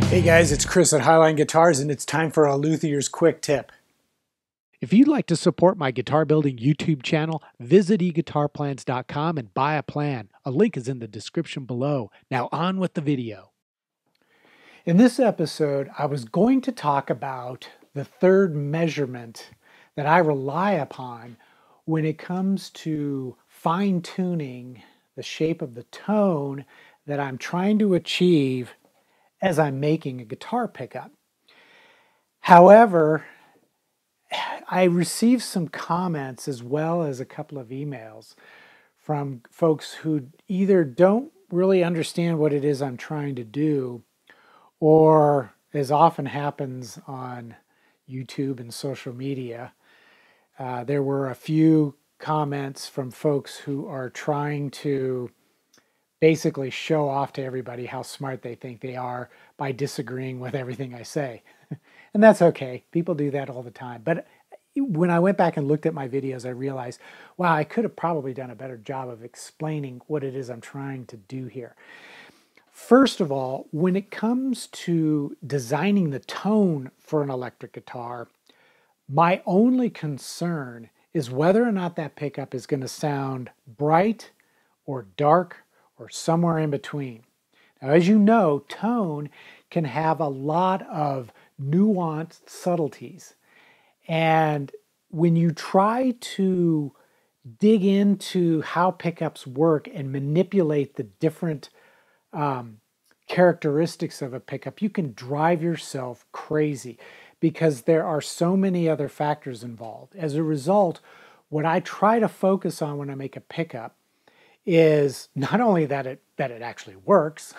Hey guys, it's Chris at Highline Guitars, and it's time for a Luthier's Quick Tip. If you'd like to support my guitar building YouTube channel, visit eguitarplans.com and buy a plan. A link is in the description below. Now on with the video. In this episode, I was going to talk about the third measurement that I rely upon when it comes to fine-tuning the shape of the tone that I'm trying to achieve as I'm making a guitar pickup. However, I received some comments as well as a couple of emails from folks who either don't really understand what it is I'm trying to do, or, as often happens on YouTube and social media, there were a few comments from folks who are trying to basically show off to everybody how smart they think they are by disagreeing with everything I say. And that's okay. People do that all the time. But when I went back and looked at my videos, I realized, wow, I could have probably done a better job of explaining what it is I'm trying to do here. First of all, when it comes to designing the tone for an electric guitar, my only concern is whether or not that pickup is going to sound bright or dark or somewhere in between. Now, as you know, tone can have a lot of nuanced subtleties. And when you try to dig into how pickups work and manipulate the different characteristics of a pickup, you can drive yourself crazy because there are so many other factors involved. As a result, what I try to focus on when I make a pickup is not only that it actually works,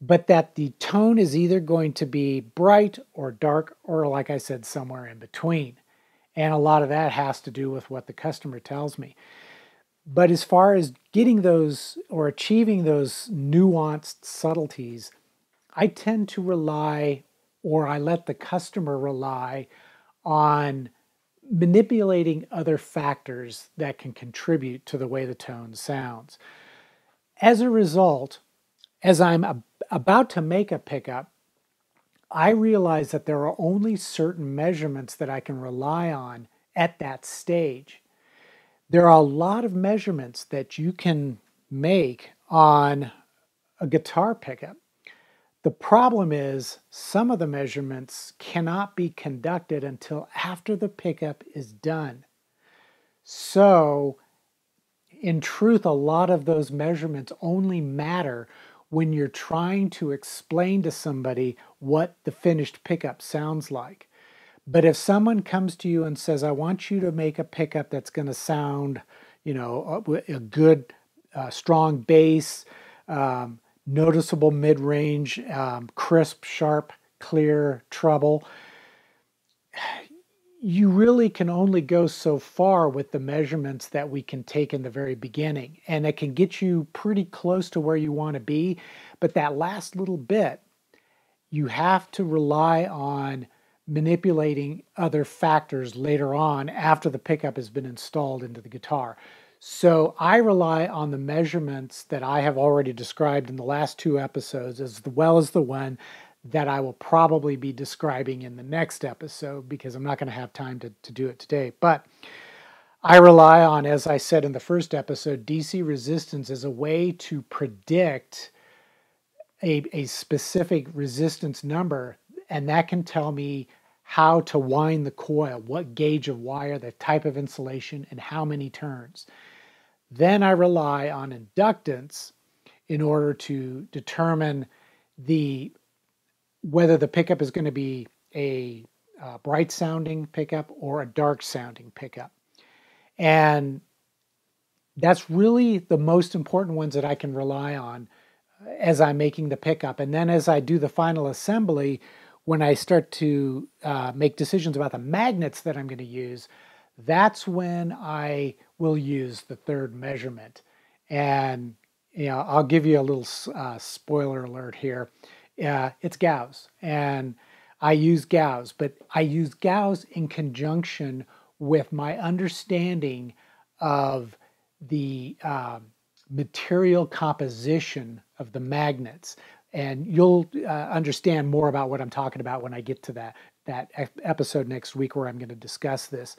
but that the tone is either going to be bright or dark, or like I said, somewhere in between. And a lot of that has to do with what the customer tells me. But as far as getting those or achieving those nuanced subtleties, I tend to rely, or I let the customer rely on manipulating other factors that can contribute to the way the tone sounds. As a result, as I'm about to make a pickup, I realize that there are only certain measurements that I can rely on at that stage. There are a lot of measurements that you can make on a guitar pickup. The problem is some of the measurements cannot be conducted until after the pickup is done. So, in truth, a lot of those measurements only matter when you're trying to explain to somebody what the finished pickup sounds like. But if someone comes to you and says, I want you to make a pickup that's going to sound, a good, strong bass, noticeable mid-range, crisp, sharp, clear treble, you really can only go so far with the measurements that we can take in the very beginning. And it can get you pretty close to where you want to be. But that last little bit, you have to rely on manipulating other factors later on after the pickup has been installed into the guitar. So I rely on the measurements that I have already described in the last two episodes, as well as the one that I will probably be describing in the next episode, because I'm not going to have time to do it today. But I rely on, as I said in the first episode, DC resistance as a way to predict a specific resistance number, and that can tell me how to wind the coil, what gauge of wire, the type of insulation, and how many turns. Then I rely on inductance in order to determine whether the pickup is going to be a bright sounding pickup or a dark sounding pickup. And that's really the most important ones that I can rely on as I'm making the pickup. And then as I do the final assembly, when I start to make decisions about the magnets that I'm going to use, that's when I will use the third measurement. And I'll give you a little spoiler alert here. It's gauge, and I use gauge, but I use gauge in conjunction with my understanding of the material composition of the magnets. And you'll understand more about what I'm talking about when I get to that episode next week where I'm going to discuss this.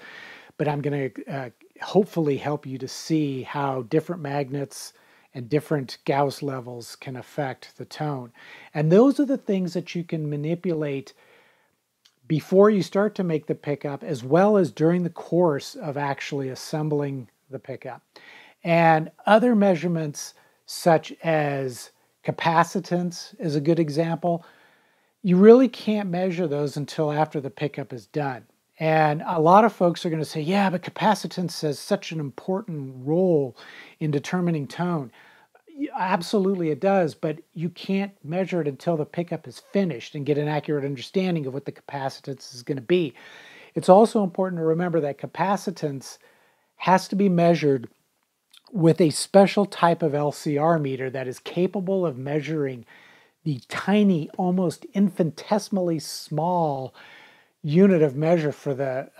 But I'm going to hopefully help you to see how different magnets and different Gauss levels can affect the tone. And those are the things that you can manipulate before you start to make the pickup, as well as during the course of actually assembling the pickup. And other measurements such as capacitance is a good example. You really can't measure those until after the pickup is done. And a lot of folks are going to say, yeah, but capacitance has such an important role in determining tone. Absolutely it does, but you can't measure it until the pickup is finished and get an accurate understanding of what the capacitance is going to be. It's also important to remember that capacitance has to be measured with a special type of LCR meter that is capable of measuring the tiny, almost infinitesimally small unit of measure for the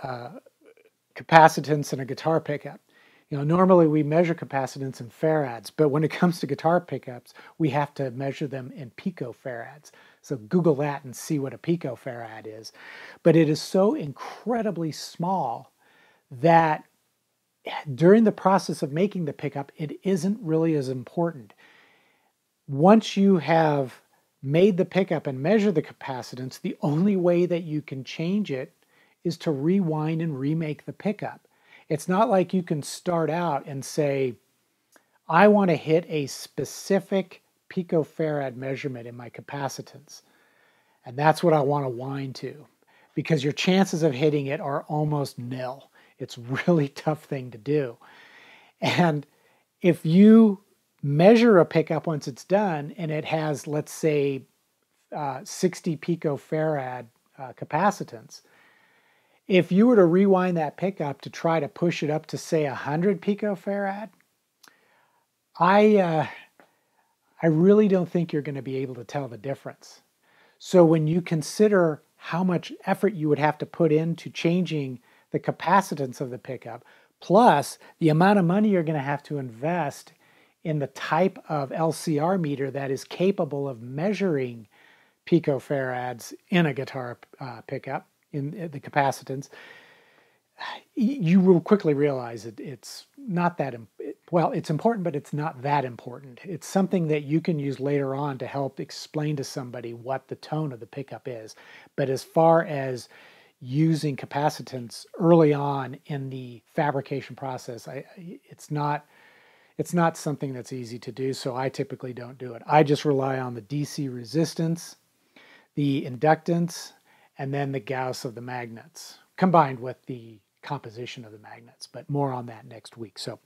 capacitance in a guitar pickup. You know, normally we measure capacitance in farads, but when it comes to guitar pickups, we have to measure them in picofarads. So Google that and see what a picofarad is. But it is so incredibly small that during the process of making the pickup, it isn't really as important. Once you have made the pickup and measure the capacitance, the only way that you can change it is to rewind and remake the pickup. It's not like you can start out and say, I want to hit a specific picofarad measurement in my capacitance, and that's what I want to wind to, because your chances of hitting it are almost nil. It's a really tough thing to do. And if you measure a pickup once it's done and it has, let's say, 60 picofarad capacitance, if you were to rewind that pickup to try to push it up to, say, 100 picofarad, I really don't think you're going to be able to tell the difference. So when you consider how much effort you would have to put into changing the capacitance of the pickup, plus the amount of money you're going to have to invest in the type of LCR meter that is capable of measuring picofarads in a guitar pickup, in the capacitance, you will quickly realize it's not that, well, it's important, but it's not that important. It's something that you can use later on to help explain to somebody what the tone of the pickup is. But as far as using capacitance early on in the fabrication process, it's not something that's easy to do, so I typically don't do it. I just rely on the DC resistance, the inductance, and then the Gauss of the magnets, combined with the composition of the magnets, but more on that next week. So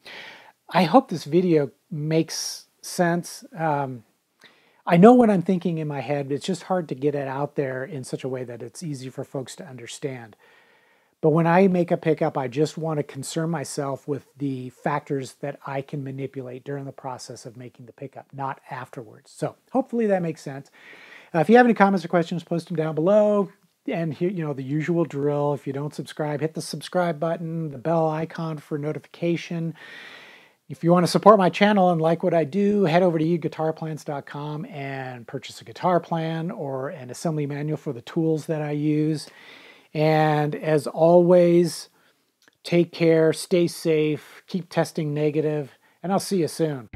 I hope this video makes sense. I know what I'm thinking in my head, but it's just hard to get it out there in such a way that it's easy for folks to understand. But when I make a pickup, I just want to concern myself with the factors that I can manipulate during the process of making the pickup, not afterwards. So hopefully that makes sense. If you have any comments or questions, post them down below. And here, the usual drill. If you don't subscribe, hit the subscribe button, the bell icon for notification. If you want to support my channel and like what I do, head over to guitarplans.com and purchase a guitar plan or an assembly manual for the tools that I use. And as always, take care, stay safe, keep testing negative, and I'll see you soon.